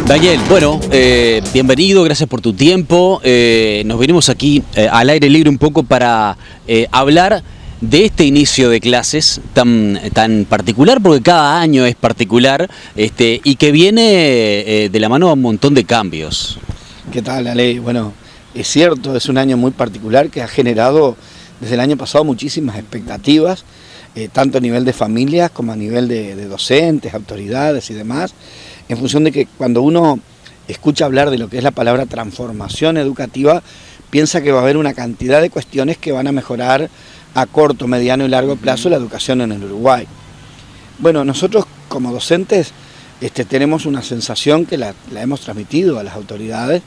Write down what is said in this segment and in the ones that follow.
Daniel, bueno, bienvenido, gracias por tu tiempo. Nos venimos aquí al aire libre un poco para hablar de este inicio de clases tan particular, porque cada año es particular, y que viene de la mano a un montón de cambios. ¿Qué tal, Ale? Bueno, es cierto, es un año muy particular que ha generado desde el año pasado muchísimas expectativas, tanto a nivel de familias como a nivel de docentes, autoridades y demás, en función de que cuando uno escucha hablar de lo que es la palabra transformación educativa, piensa que va a haber una cantidad de cuestiones que van a mejorar a corto, mediano y largo plazo la educación en el Uruguay. Bueno, nosotros como docentes tenemos una sensación que la hemos transmitido a las autoridades,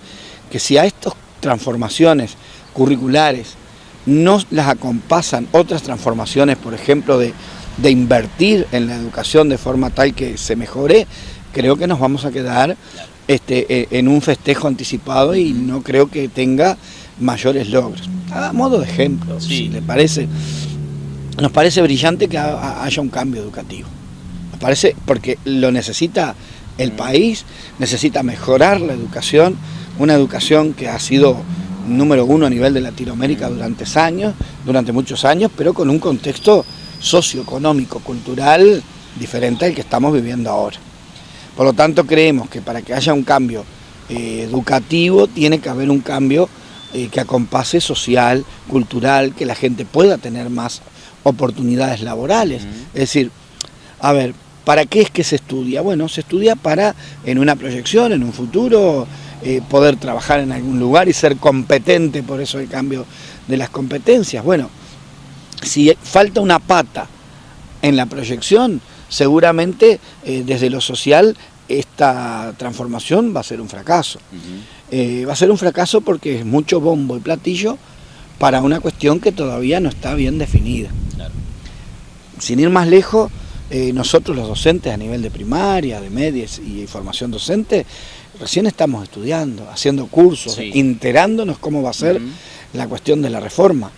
que si a estas transformaciones curriculares no las acompasan otras transformaciones, por ejemplo, de invertir en la educación de forma tal que se mejore, creo que nos vamos a quedar en un festejo anticipado y no creo que tenga mayores logros. A modo de ejemplo, sí. Si le parece, nos parece brillante que haya un cambio educativo. Nos parece porque lo necesita el país, necesita mejorar la educación, una educación que ha sido número uno a nivel de Latinoamérica durante muchos años, pero con un contexto socioeconómico, cultural diferente al que estamos viviendo ahora. Por lo tanto, creemos que para que haya un cambio educativo tiene que haber un cambio que acompase social, cultural, que la gente pueda tener más oportunidades laborales. Es decir, a ver, ¿para qué es que se estudia? Bueno, se estudia para, en una proyección, en un futuro, poder trabajar en algún lugar y ser competente, por eso el cambio de las competencias. Bueno, si falta una pata en la proyección, seguramente desde lo social esta transformación va a ser un fracaso. Va a ser un fracaso porque es mucho bombo y platillo para una cuestión que todavía no está bien definida. Claro. Sin ir más lejos, nosotros los docentes a nivel de primaria, de media y formación docente, recién estamos estudiando, haciendo cursos, sí, enterándonos cómo va a ser la cuestión de la reforma.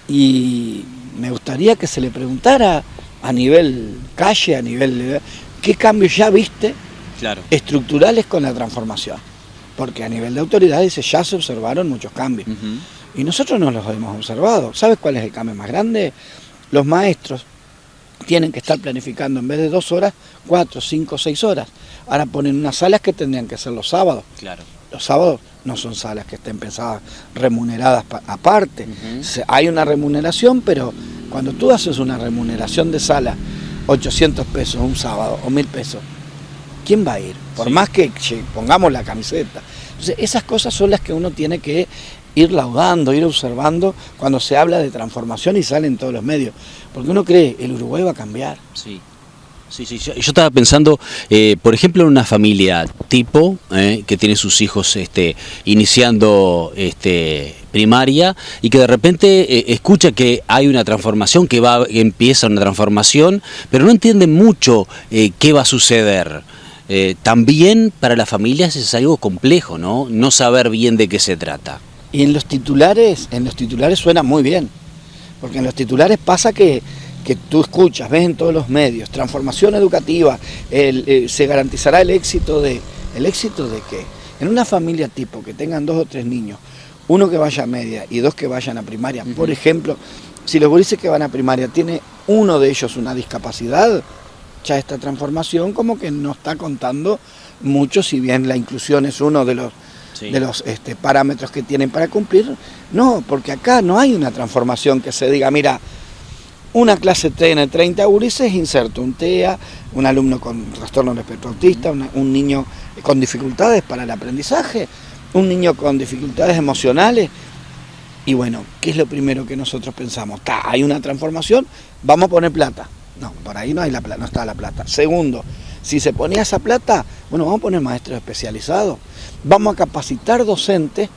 Y me gustaría que se le preguntara a nivel calle, a nivel... ¿Qué cambios ya viste estructurales con la transformación? Porque a nivel de autoridades ya se observaron muchos cambios. Y nosotros no los hemos observado. ¿Sabes cuál es el cambio más grande? Los maestros tienen que estar planificando en vez de 2 horas, 4, 5, 6 horas. Ahora ponen unas salas que tendrían que ser los sábados. Claro. Los sábados no son salas que estén pensadas, remuneradas aparte. Hay una remuneración, pero cuando tú haces una remuneración de sala, 800 pesos un sábado o 1000 pesos, ¿quién va a ir? Por más que pongamos la camiseta. Entonces, esas cosas son las que uno tiene que ir laudando, ir observando cuando se habla de transformación y sale en todos los medios. Porque uno cree, el Uruguay va a cambiar. Sí. Sí, yo estaba pensando, por ejemplo, en una familia tipo que tiene sus hijos iniciando primaria y que de repente escucha que hay una transformación, que empieza una transformación, pero no entiende mucho qué va a suceder. También para las familias es algo complejo, ¿no? No saber bien de qué se trata. Y en los titulares suena muy bien, porque en los titulares pasa que tú escuchas, ves en todos los medios, transformación educativa, se garantizará el éxito de... ¿El éxito de qué? En una familia tipo que tengan 2 o 3 niños, uno que vaya a media y 2 que vayan a primaria, por ejemplo, si los gurises que van a primaria tiene uno de ellos una discapacidad, ya esta transformación como que no está contando mucho, si bien la inclusión es uno de los parámetros que tienen para cumplir. No, porque acá no hay una transformación que se diga, mira, una clase tiene 30 gurises, inserto un TEA, un alumno con trastorno del espectro autista, un niño con dificultades para el aprendizaje, un niño con dificultades emocionales. Y bueno, ¿qué es lo primero que nosotros pensamos? Hay una transformación, vamos a poner plata. No, por ahí no está la plata. Segundo, si se ponía esa plata, bueno, vamos a poner maestros especializados, vamos a capacitar docentes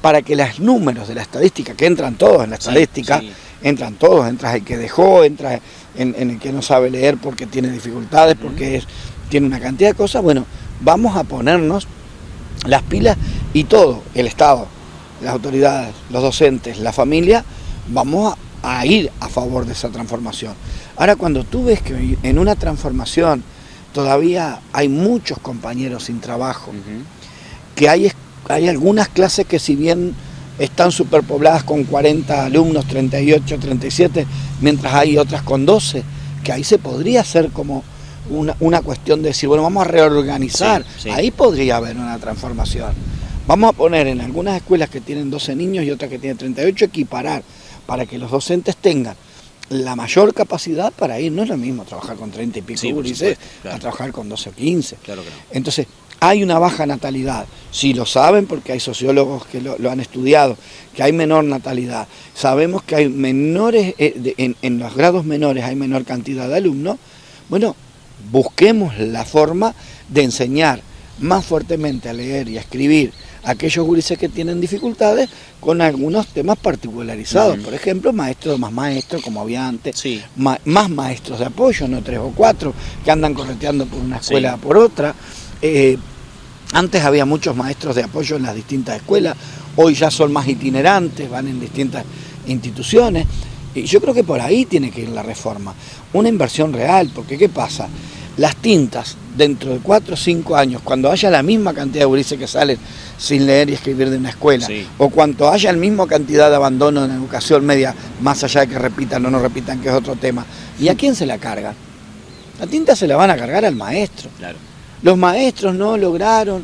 para que los números de la estadística, que entran todos en la estadística, entran todos, entra el que dejó, entra en el que no sabe leer porque tiene dificultades, porque tiene una cantidad de cosas. Bueno, vamos a ponernos las pilas y todo, el Estado, las autoridades, los docentes, la familia, vamos a ir a favor de esa transformación. Ahora, cuando tú ves que en una transformación todavía hay muchos compañeros sin trabajo, que hay algunas clases que si bien están superpobladas con 40 alumnos, 38, 37, mientras hay otras con 12, que ahí se podría hacer como una cuestión de decir, bueno, vamos a reorganizar, ahí podría haber una transformación. Vamos a poner en algunas escuelas que tienen 12 niños y otras que tienen 38, equiparar, para que los docentes tengan la mayor capacidad para ir. No es lo mismo trabajar con 30 y pico gurises a trabajar con 12 o 15. Claro que no. Entonces, hay una baja natalidad. Sí lo saben porque hay sociólogos que lo han estudiado, que hay menor natalidad. Sabemos que hay menores, en los grados menores hay menor cantidad de alumnos. Bueno, busquemos la forma de enseñar más fuertemente a leer y a escribir a aquellos gurises que tienen dificultades con algunos temas particularizados. Por ejemplo, maestros más maestros, como había antes, más maestros de apoyo, no 3 o 4, que andan correteando por una escuela por otra. Antes había muchos maestros de apoyo en las distintas escuelas, hoy ya son más itinerantes, van en distintas instituciones. Y yo creo que por ahí tiene que ir la reforma, una inversión real, porque ¿qué pasa? Las tintas, dentro de 4 o 5 años, cuando haya la misma cantidad de gurises que salen sin leer y escribir de una escuela, o cuando haya la misma cantidad de abandono en educación media, más allá de que repitan o no repitan, que es otro tema, ¿y a quién se la cargan? La tinta se la van a cargar al maestro. Claro. Los maestros no lograron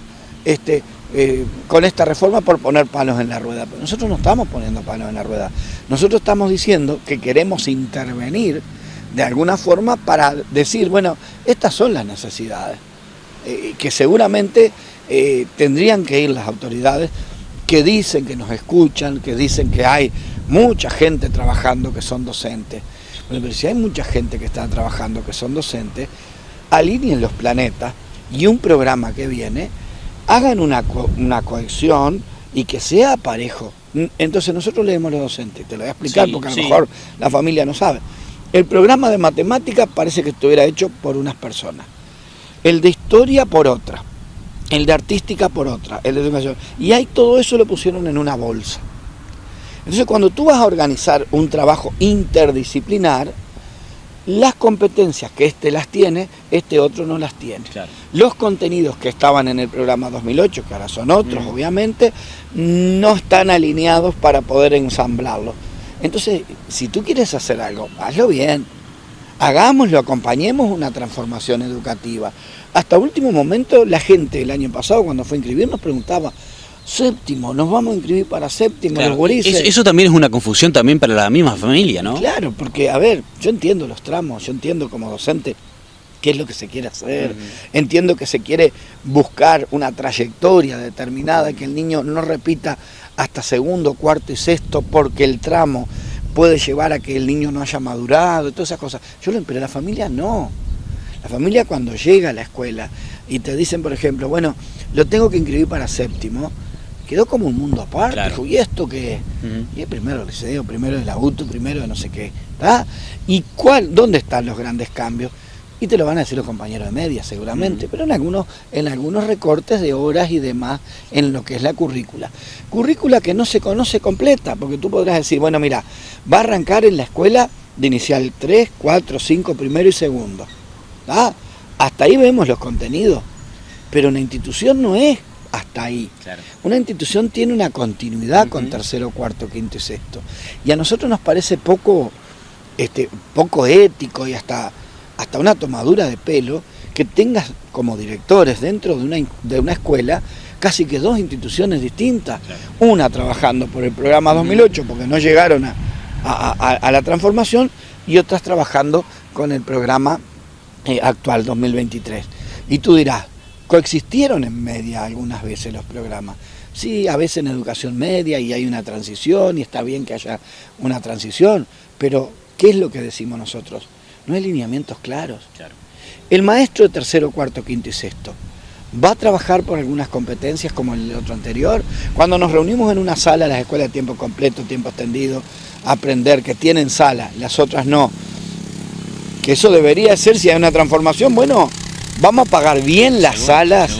con esta reforma por poner palos en la rueda. Pero nosotros no estamos poniendo palos en la rueda. Nosotros estamos diciendo que queremos intervenir de alguna forma para decir, bueno, estas son las necesidades, que seguramente tendrían que ir las autoridades que dicen que nos escuchan, que dicen que hay mucha gente trabajando que son docentes. Bueno, pero si hay mucha gente que está trabajando que son docentes, alineen los planetas y un programa que viene, hagan una cohesión y que sea parejo. Entonces nosotros leemos los docentes, te lo voy a explicar porque a lo mejor la familia no sabe. El programa de matemáticas parece que estuviera hecho por unas personas, el de historia por otra, el de artística por otra, el de educación, y ahí todo eso lo pusieron en una bolsa. Entonces cuando tú vas a organizar un trabajo interdisciplinar, las competencias que este las tiene, este otro no las tiene. Claro. Los contenidos que estaban en el programa 2008, que ahora son otros, obviamente, no están alineados para poder ensamblarlo. Entonces, si tú quieres hacer algo, hazlo bien, hagámoslo, acompañemos una transformación educativa. Hasta último momento, la gente el año pasado, cuando fue a inscribir, nos preguntaba, séptimo, nos vamos a inscribir para séptimo, claro, los gurises. Eso también es una confusión también para la misma familia, ¿no? Claro, porque, a ver, yo entiendo los tramos, yo entiendo como docente qué es lo que se quiere hacer, entiendo que se quiere buscar una trayectoria determinada, que el niño no repita hasta segundo, cuarto y sexto, porque el tramo puede llevar a que el niño no haya madurado, todas esas cosas. Pero la familia no. La familia cuando llega a la escuela y te dicen, por ejemplo, bueno, lo tengo que inscribir para séptimo, quedó como un mundo aparte. Claro. Dijo, ¿y esto qué es? Y es primero del liceo, primero del auto, primero de no sé qué. ¿Tá? ¿Y dónde están los grandes cambios? Y te lo van a decir los compañeros de media seguramente, pero en algunos recortes de horas y demás en lo que es la currícula. Currícula que no se conoce completa, porque tú podrás decir, bueno, mira, va a arrancar en la escuela de inicial 3, 4, 5, primero y segundo. ¿Tá? Hasta ahí vemos los contenidos, pero una institución no es hasta ahí. Claro. Una institución tiene una continuidad con tercero, cuarto, quinto y sexto. Y a nosotros nos parece poco ético y hasta una tomadura de pelo que tengas como directores dentro de una escuela casi que 2 instituciones distintas. Claro. Una trabajando por el programa 2008 porque no llegaron a la transformación y otras trabajando con el programa actual 2023. Y tú dirás, coexistieron en media algunas veces los programas. Sí, a veces en educación media y hay una transición y está bien que haya una transición, pero ¿qué es lo que decimos nosotros? No hay lineamientos claros. Claro. El maestro de tercero, cuarto, quinto y sexto va a trabajar por algunas competencias como el otro anterior. Cuando nos reunimos en una sala, las escuelas de tiempo completo, tiempo extendido, aprender que tienen sala, las otras no. Que eso debería ser, si hay una transformación, bueno, vamos a pagar bien las salas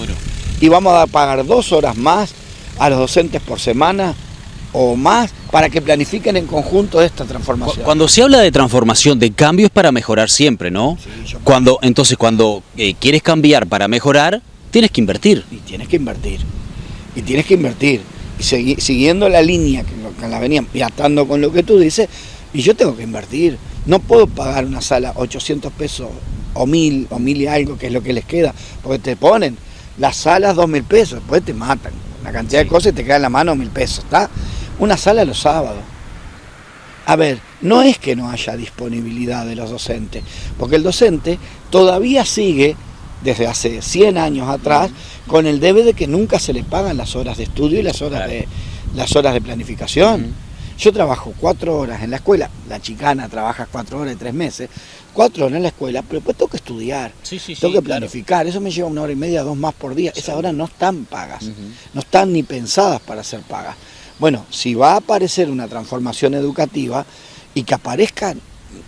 y vamos a pagar 2 horas más a los docentes por semana o más para que planifiquen en conjunto esta transformación. Cuando se habla de transformación, de cambio es para mejorar siempre, ¿no? Sí, Cuando quieres cambiar para mejorar, tienes que invertir. Y tienes que invertir. Y tienes que invertir. Y siguiendo la línea que la venían y atando con lo que tú dices, y yo tengo que invertir. No puedo pagar una sala 800 pesos o 1000 y algo, que es lo que les queda, porque te ponen las salas 2000 pesos, después te matan. La cantidad de cosas y te queda en la mano 1000 pesos, ¿está? Una sala los sábados. A ver, no es que no haya disponibilidad de los docentes, porque el docente todavía sigue, desde hace 100 años atrás, con el debe de que nunca se le pagan las horas de estudio y las horas de planificación. Yo trabajo 4 horas en la escuela, la chicana trabaja 4 horas y 3 meses, 4 horas en la escuela, pero después tengo que estudiar, tengo que planificar, claro. Eso me lleva 1 hora y media, 2 más por día, esas horas no están pagas, no están ni pensadas para ser pagas. Bueno, si va a aparecer una transformación educativa y que aparezcan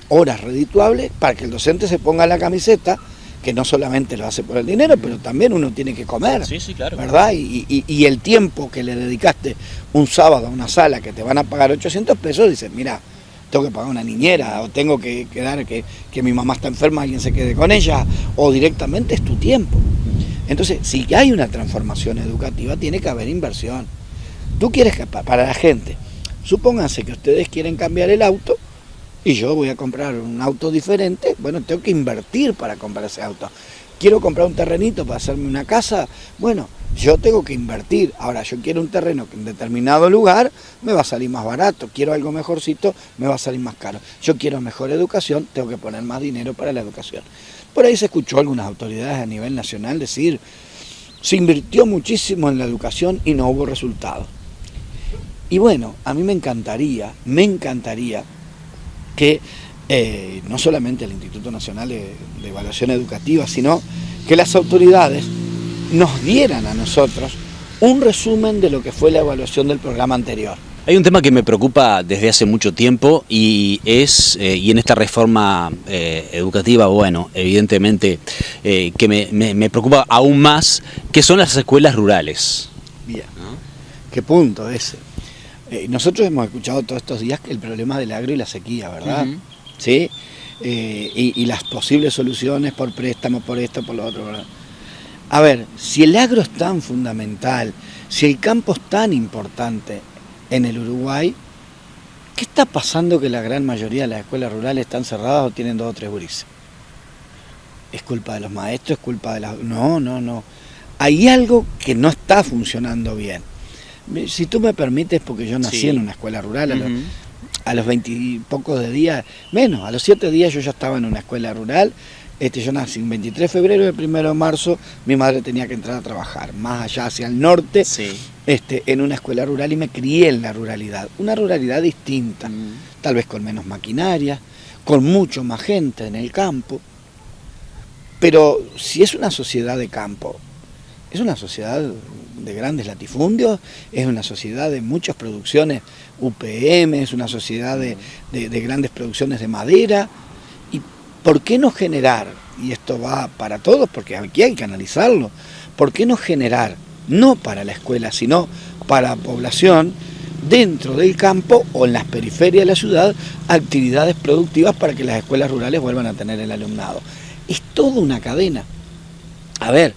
horas redituables para que el docente se ponga la camiseta, que no solamente lo hace por el dinero, pero también uno tiene que comer, claro. ¿verdad? Y el tiempo que le dedicaste un sábado a una sala que te van a pagar 800 pesos, dices, mira, tengo que pagar una niñera, o tengo que quedar que mi mamá está enferma, alguien se quede con ella, o directamente es tu tiempo. Entonces, si hay una transformación educativa, tiene que haber inversión. Tú quieres que para la gente, supónganse que ustedes quieren cambiar el auto, y yo voy a comprar un auto diferente, bueno, tengo que invertir para comprar ese auto. Quiero comprar un terrenito para hacerme una casa, bueno, yo tengo que invertir. Ahora, yo quiero un terreno que en determinado lugar me va a salir más barato, quiero algo mejorcito, me va a salir más caro. Yo quiero mejor educación, tengo que poner más dinero para la educación. Por ahí se escuchó algunas autoridades a nivel nacional decir, se invirtió muchísimo en la educación y no hubo resultados. Y bueno, a mí me encantaría que no solamente el Instituto Nacional de Evaluación Educativa, sino que las autoridades nos dieran a nosotros un resumen de lo que fue la evaluación del programa anterior. Hay un tema que me preocupa desde hace mucho tiempo y en esta reforma educativa, bueno, evidentemente que me preocupa aún más, que son las escuelas rurales. Bien, ¿no? ¿Qué punto ese? Nosotros hemos escuchado todos estos días que el problema del agro y la sequía, ¿verdad? ¿Sí? Y las posibles soluciones por préstamo, por esto, por lo otro, ¿verdad? A ver, si el agro es tan fundamental, si el campo es tan importante en el Uruguay, ¿qué está pasando que la gran mayoría de las escuelas rurales están cerradas o tienen 2 o 3 gurises? ¿Es culpa de los maestros? ¿Es culpa de las...? No. Hay algo que no está funcionando bien. Si tú me permites, porque yo nací en una escuela rural, a los 20 y pocos de días, menos, a los 7 días yo ya estaba en una escuela rural. Yo nací el 23 de febrero y el 1 de marzo mi madre tenía que entrar a trabajar, más allá hacia el norte, en una escuela rural, y me crié en la ruralidad, una ruralidad distinta, tal vez con menos maquinaria, con mucho más gente en el campo, pero si es una sociedad de campo, es una sociedad de grandes latifundios, es una sociedad de muchas producciones UPM, es una sociedad de grandes producciones de madera. ¿Y por qué no generar, y esto va para todos porque aquí hay que analizarlo, por qué no generar, no para la escuela, sino para la población, dentro del campo o en las periferias de la ciudad, actividades productivas para que las escuelas rurales vuelvan a tener el alumnado? Es toda una cadena. A ver,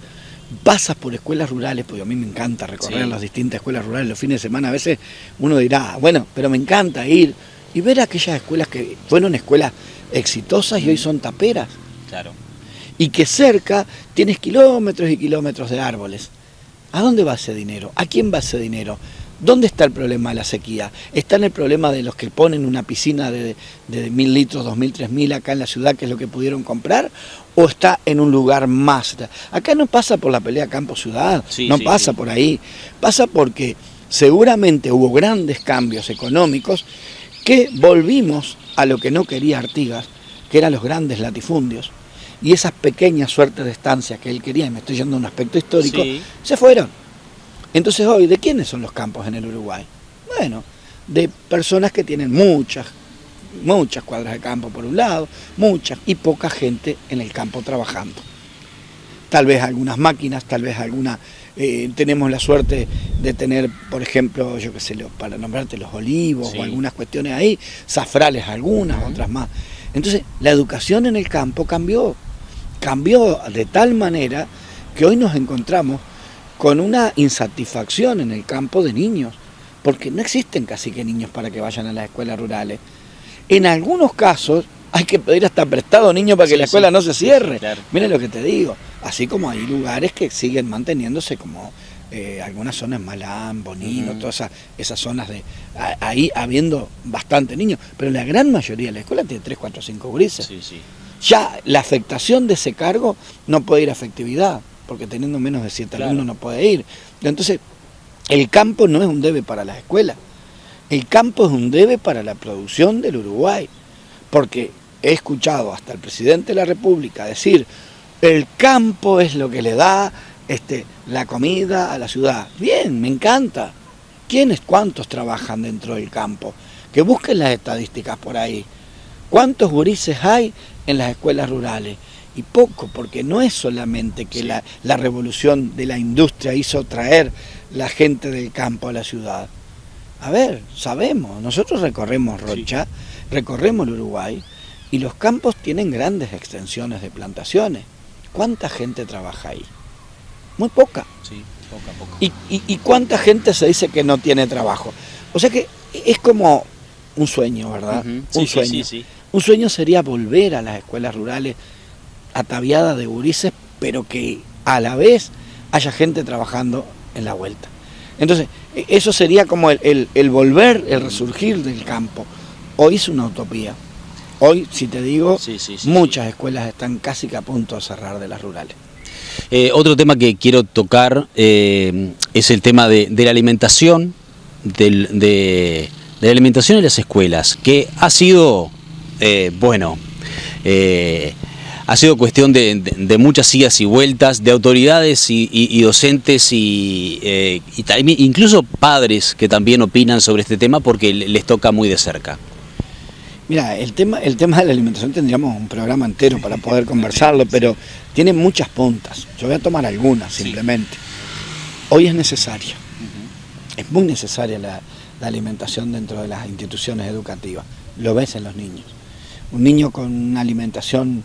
pasas por escuelas rurales, porque a mí me encanta recorrer las distintas escuelas rurales los fines de semana. A veces uno dirá, bueno, pero me encanta ir y ver aquellas escuelas que fueron escuelas exitosas y hoy son taperas. Claro. Y que cerca tienes kilómetros y kilómetros de árboles. ¿A dónde va ese dinero? ¿A quién va ese dinero? ¿Dónde está el problema de la sequía? ¿Está en el problema de los que ponen una piscina de 1000 litros, 2000, 3000 acá en la ciudad, que es lo que pudieron comprar? ¿O está en un lugar más? Acá no pasa por la pelea campo-ciudad, no pasa por ahí. Pasa porque seguramente hubo grandes cambios económicos que volvimos a lo que no quería Artigas, que eran los grandes latifundios. Y esas pequeñas suertes de estancias que él quería, y me estoy yendo a un aspecto histórico, se fueron. Entonces hoy, ¿de quiénes son los campos en el Uruguay? Bueno, de personas que tienen muchas cuadras de campo por un lado, muchas, y poca gente en el campo trabajando. Tal vez algunas máquinas, tal vez alguna tenemos la suerte de tener, por ejemplo, yo qué sé, para nombrarte los olivos, sí, o algunas cuestiones ahí, zafrales algunas, otras más. Entonces, la educación en el campo cambió de tal manera que hoy nos encontramos con una insatisfacción en el campo de niños, porque no existen casi que niños para que vayan a las escuelas rurales. En algunos casos hay que pedir hasta prestado niños para que la escuela no se cierre. Claro. Mira lo que te digo, así como hay lugares que siguen manteniéndose como algunas zonas Malán, Bonino, todas esas zonas de ahí habiendo bastante niños, pero la gran mayoría de la escuela tiene 3, 4, 5 grises. Sí, sí. Ya la afectación de ese cargo no puede ir a efectividad, porque teniendo menos de 7 alumnos no puede ir. Entonces, el campo no es un debe para las escuelas, el campo es un debe para la producción del Uruguay, porque he escuchado hasta el presidente de la República decir, el campo es lo que le da la comida a la ciudad. Bien, me encanta. ¿Cuántos trabajan dentro del campo? Que busquen las estadísticas por ahí. ¿Cuántos gurises hay en las escuelas rurales? Y poco, porque no es solamente que la revolución de la industria hizo traer la gente del campo a la ciudad. A ver, sabemos, nosotros recorremos Rocha, recorremos el Uruguay, y los campos tienen grandes extensiones de plantaciones. ¿Cuánta gente trabaja ahí? Muy poca. Sí, poca. ¿Y cuánta gente se dice que no tiene trabajo? O sea que es como un sueño, ¿verdad? Un sueño. Sí. Un sueño sería volver a las escuelas rurales ataviadas de gurises, pero que a la vez haya gente trabajando en la vuelta. Entonces, eso sería como el volver, el resurgir del campo. Hoy es una utopía. Hoy, si te digo, muchas escuelas están casi que a punto de cerrar de las rurales. Otro tema que quiero tocar es el tema de la alimentación, de la alimentación en las escuelas, que ha sido, ha sido cuestión de muchas idas y vueltas, de autoridades y docentes y incluso padres que también opinan sobre este tema porque les toca muy de cerca. Mira, el tema de la alimentación tendríamos un programa entero para poder conversarlo, pero tiene muchas puntas. Yo voy a tomar algunas simplemente. Hoy es necesaria, es muy necesaria la alimentación dentro de las instituciones educativas. Lo ves en los niños. Un niño con una alimentación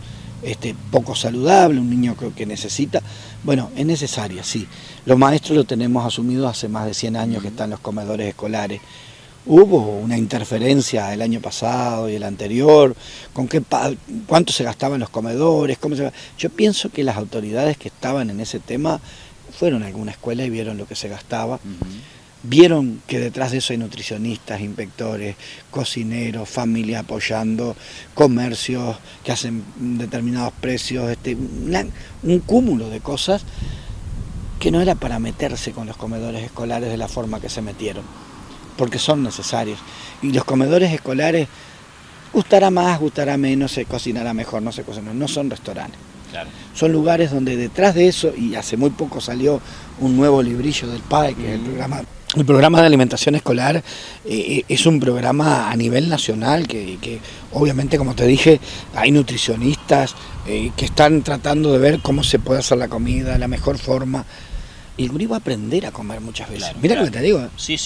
poco saludable, un niño que necesita, bueno, es necesaria, sí. Los maestros lo tenemos asumido hace más de 100 años que están los comedores escolares. Hubo una interferencia el año pasado y el anterior, con cuánto se gastaba en los comedores, Yo pienso que las autoridades que estaban en ese tema fueron a alguna escuela y vieron lo que se gastaba, vieron que detrás de eso hay nutricionistas, inspectores, cocineros, familias apoyando, comercios que hacen determinados precios, un cúmulo de cosas que no era para meterse con los comedores escolares de la forma que se metieron, porque son necesarios. Y los comedores escolares, gustará más, gustará menos, se cocinará mejor, no se cocinará, no son restaurantes. Claro. Son lugares donde detrás de eso, y hace muy poco salió un nuevo librillo del PAE, que es el programa de alimentación escolar, es un programa a nivel nacional, que obviamente, como te dije, hay nutricionistas que están tratando de ver cómo se puede hacer la comida, la mejor forma. Y el gurí va a aprender a comer muchas veces. Claro, mira lo que te digo. Sí.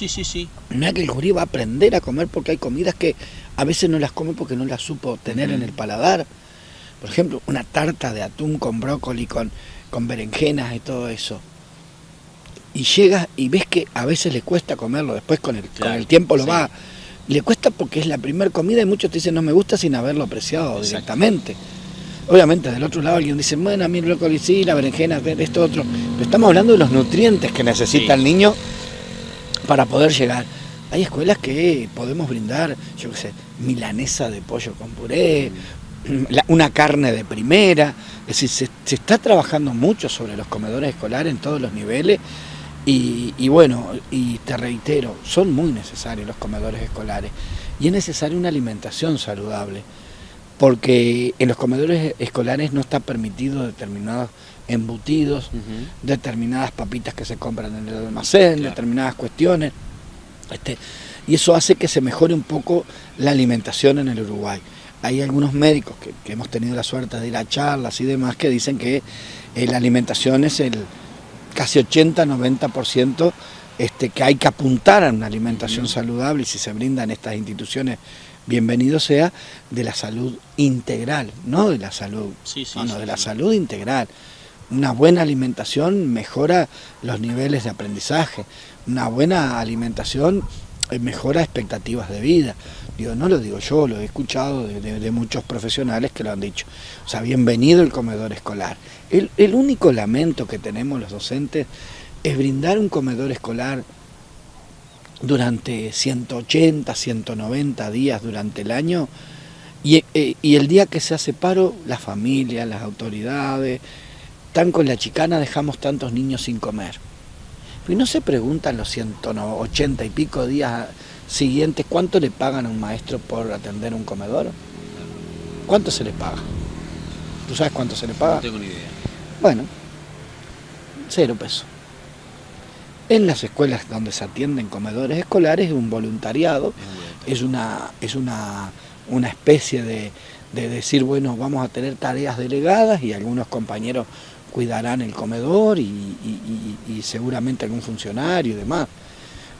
Mira que el gurí va a aprender a comer porque hay comidas que a veces no las come porque no las supo tener en el paladar. Por ejemplo, una tarta de atún con brócoli, con berenjenas y todo eso. Y llegas y ves que a veces le cuesta comerlo, después con el tiempo lo va. Le cuesta porque es la primera comida y muchos te dicen no me gusta sin haberlo apreciado directamente. Obviamente del otro lado alguien dice, bueno, a mí el brócoli sí, la berenjena, esto otro. Pero estamos hablando de los nutrientes que necesita el niño para poder llegar. Hay escuelas que podemos brindar, yo qué sé, milanesa de pollo con puré, una carne de primera. Es decir, se está trabajando mucho sobre los comedores escolares en todos los niveles. Y bueno, y te reitero, son muy necesarios los comedores escolares. Y es necesaria una alimentación saludable. Porque en los comedores escolares no está permitido determinados embutidos, determinadas papitas que se compran en el almacén, determinadas cuestiones. Y eso hace que se mejore un poco la alimentación en el Uruguay. Hay algunos médicos que hemos tenido la suerte de ir a charlas y demás que dicen que la alimentación es casi 80-90%, que hay que apuntar a una alimentación saludable, y si se brinda en estas instituciones, bienvenido sea, de la salud integral, no de la salud, la salud integral. Una buena alimentación mejora los niveles de aprendizaje, una buena alimentación mejora expectativas de vida. No lo digo yo, lo he escuchado de muchos profesionales que lo han dicho. O sea, bienvenido el comedor escolar. El único lamento que tenemos los docentes es brindar un comedor escolar durante 180, 190 días durante el año, y el día que se hace paro, las familias, las autoridades, tan con la chicana dejamos tantos niños sin comer. Y no se preguntan los 180 y pico días siguientes cuánto le pagan a un maestro por atender un comedor. ¿Cuánto se le paga? ¿Tú sabes cuánto se le paga? No tengo ni idea. Bueno, 0 pesos. En las escuelas donde se atienden comedores escolares es un voluntariado, es una especie de decir, bueno, vamos a tener tareas delegadas y algunos compañeros cuidarán el comedor y seguramente algún funcionario y demás.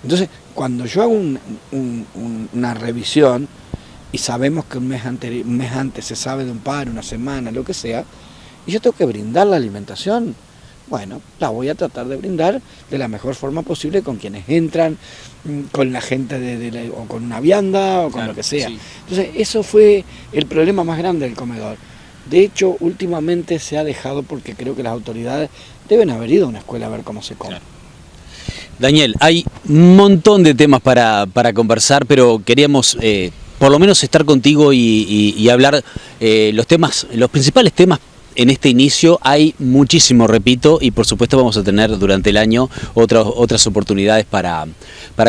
Entonces, cuando yo hago una revisión y sabemos que un mes antes se sabe de un paro, una semana, lo que sea, y yo tengo que brindar la alimentación, bueno, la voy a tratar de brindar de la mejor forma posible con quienes entran, con la gente o con una vianda o con lo que sea. Sí. Entonces, eso fue el problema más grande del comedor. De hecho, últimamente se ha dejado porque creo que las autoridades deben haber ido a una escuela a ver cómo se come. Claro. Daniel, hay un montón de temas para conversar, pero queríamos por lo menos estar contigo y hablar los principales temas. En este inicio hay muchísimo, repito, y por supuesto vamos a tener durante el año otras oportunidades para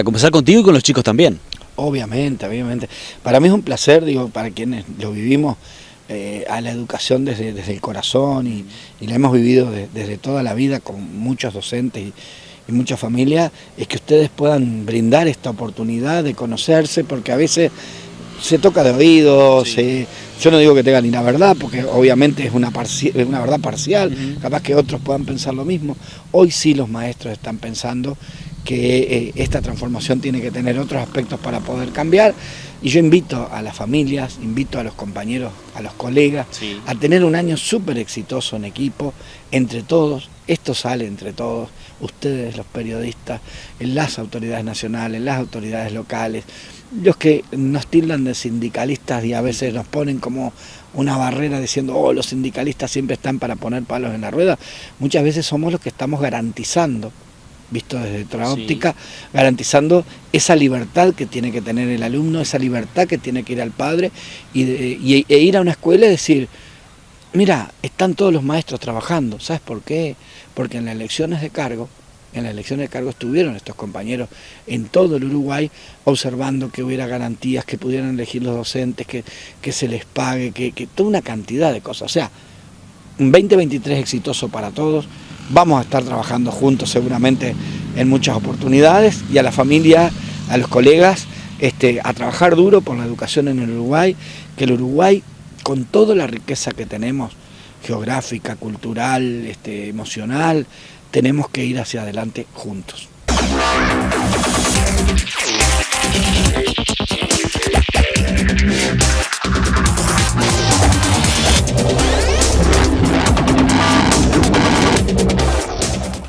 conversar contigo y con los chicos también. Obviamente. Para mí es un placer, para quienes lo vivimos, a la educación desde el corazón y la hemos vivido desde toda la vida con muchos docentes y muchas familias, es que ustedes puedan brindar esta oportunidad de conocerse, porque a veces se toca de oídos, yo no digo que tengan ni la verdad, porque obviamente es una verdad parcial, capaz que otros puedan pensar lo mismo. Hoy sí los maestros están pensando que esta transformación tiene que tener otros aspectos para poder cambiar, y yo invito a las familias, invito a los compañeros, a los colegas, a tener un año súper exitoso en equipo, entre todos. Esto sale entre todos, ustedes, los periodistas, las autoridades nacionales, las autoridades locales, los que nos tildan de sindicalistas y a veces nos ponen como una barrera diciendo, los sindicalistas siempre están para poner palos en la rueda. Muchas veces somos los que estamos garantizando, visto desde otra óptica, garantizando esa libertad que tiene que tener el alumno, esa libertad que tiene que ir al padre e ir a una escuela y decir, mira, están todos los maestros trabajando. ¿Sabes por qué? Porque en las elecciones de cargo estuvieron estos compañeros en todo el Uruguay observando que hubiera garantías, que pudieran elegir los docentes, que se les pague, que toda una cantidad de cosas. O sea, un 2023 exitoso para todos. Vamos a estar trabajando juntos seguramente en muchas oportunidades, y a la familia, a los colegas, a trabajar duro por la educación en el Uruguay, que el Uruguay, con toda la riqueza que tenemos, geográfica, cultural, emocional, tenemos que ir hacia adelante juntos.